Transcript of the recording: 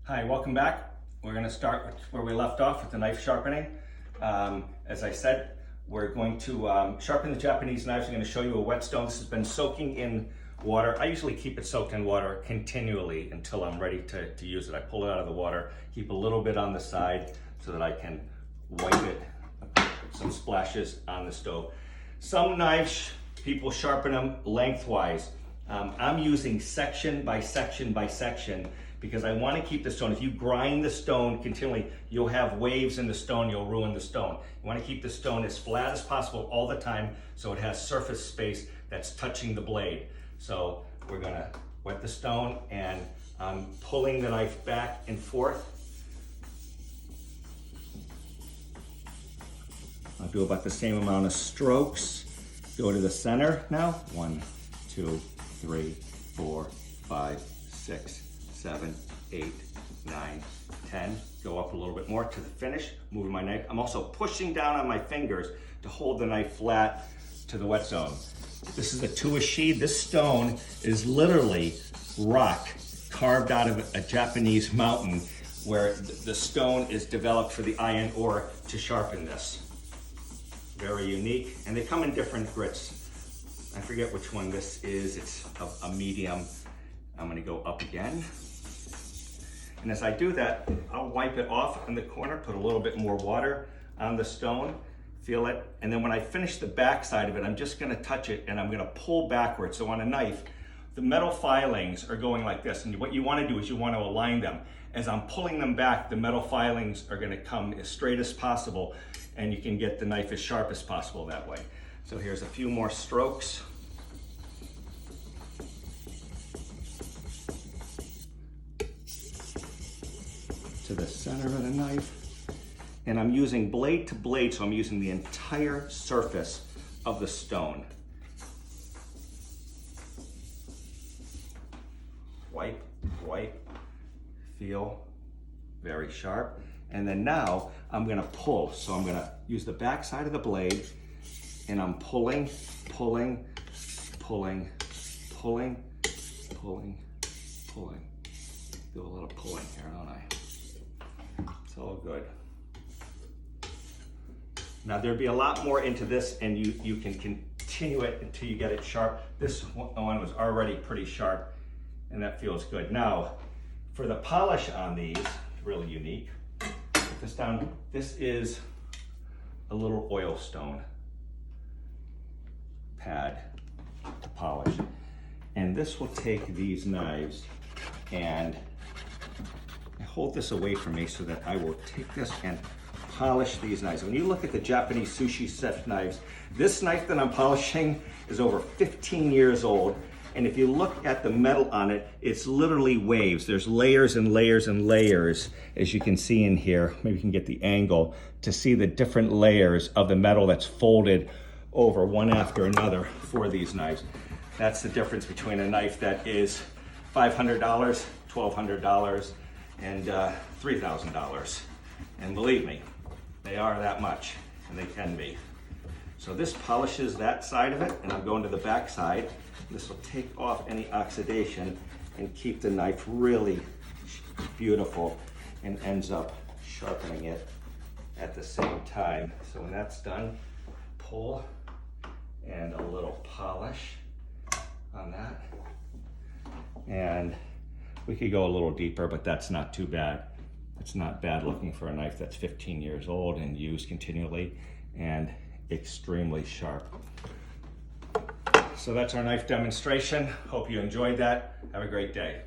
Hi, welcome back. We're going to start with where we left off with the knife sharpening. As I said, we're going to sharpen the Japanese knives. I'm going to show you a whetstone. This has been soaking in water. I usually keep it soaked in water continually until I'm ready to use it. I pull it out of the water, keep a little bit on the side so that I can wipe it, put some splashes on the stove. Some knives, people sharpen them lengthwise. I'm using section by section by section because I want to keep the stone. If you grind the stone continually, you'll have waves in the stone, you'll ruin the stone. You want to keep the stone as flat as possible all the time so it has surface space that's touching the blade. So we're going to wet the stone and I'm pulling the knife back and forth. I'll do about the same amount of strokes. Go to the center now. 1, 2, 3, 4, 5, 6, 7, 8, 9, 10. Go up a little bit more to the finish, moving my knife. I'm also pushing down on my fingers to hold the knife flat to the whetstone. This is a Kikuichi. This stone is literally rock carved out of a Japanese mountain where the stone is developed for the iron ore to sharpen this. Very unique, and they come in different grits. I forget which one this is. It's a medium. I'm gonna go up again. And as I do that, I'll wipe it off in the corner, put a little bit more water on the stone, feel it. And then when I finish the back side of it, I'm just gonna touch it and I'm gonna pull backwards. So on a knife, the metal filings are going like this. And what you wanna do is you wanna align them. As I'm pulling them back, the metal filings are gonna come as straight as possible and you can get the knife as sharp as possible that way. So here's a few more strokes. To the center of the knife. And I'm using blade to blade, so I'm using the entire surface of the stone. Wipe, wipe, feel very sharp. And then now I'm gonna pull. So I'm gonna use the back side of the blade and I'm pulling, pulling, pulling, pulling, pulling, pulling. Do a little pulling here, don't I? It's all good. Now there'd be a lot more into this and you can continue it until you get it sharp. This one was already pretty sharp and that feels good. Now, for the polish on these, really unique. Put this down. This is a little oil stone pad to polish. And this will take these knives and hold this away from me so that I will take this and polish these knives. When you look at the Japanese sushi set knives, this knife that I'm polishing is over 15 years old. And if you look at the metal on it, it's literally waves. There's layers and layers and layers, as you can see in here. Maybe you can get the angle to see the different layers of the metal that's folded over one after another for these knives. That's the difference between a knife that is $500, $1,200, and $3,000. And believe me, they are that much, and they can be. So this polishes that side of it, and I'm going to the back side. This will take off any oxidation and keep the knife really beautiful and ends up sharpening it at the same time. So when that's done, pull and a little polish on that. And we could go a little deeper, but that's not too bad. It's not bad looking for a knife that's 15 years old and used continually and extremely sharp. So that's our knife demonstration. Hope you enjoyed that. Have a great day.